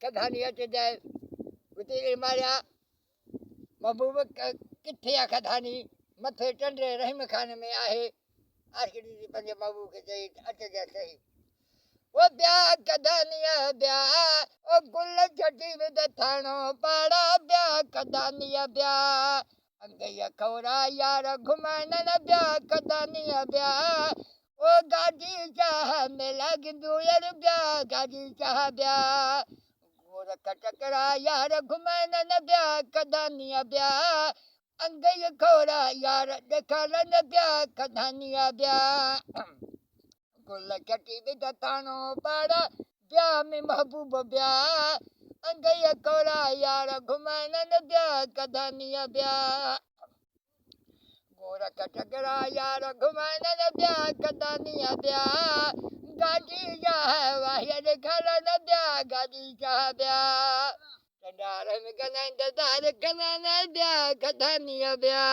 कधानी अच जाए उते मारिया महबूब किथे आ कधानी मथे टंडे रहीम खान में आहे आखिरी पंहिंजे महबूब खे चई अचजांइ सही ओ ब्या कधानीअ ब्या ओ गुल छटी विद थाणो पाड़ा ब्या कधानीअ ब्या अंगैया खौरा यार घुमाइण न ब्या कधानीअ ब्या ओ गाजी चाह में लॻंदो यार ब्या गाजी चाह ब्या गोरख टकरा यार घुमाइण न ब्या कधानीअ ब्या अंगैया खौरा यार ॾेखारण न ब्या कधानीअ ब्या गुल छटी विद थाणो पाड़ा ब्या में महबूब ब्या अंगैया खौरा यार घुमाइण न ब्या कधानीअ ब्या गोरख टकरा यार घुमाइण न ब्या कधानीअ ब्या गाजी चाह वाहिया ॾेखारण न ब्या गाजी चाह ब्या टंडार में कनाइण ददार कनाइण ब्या कधानीअ ब्या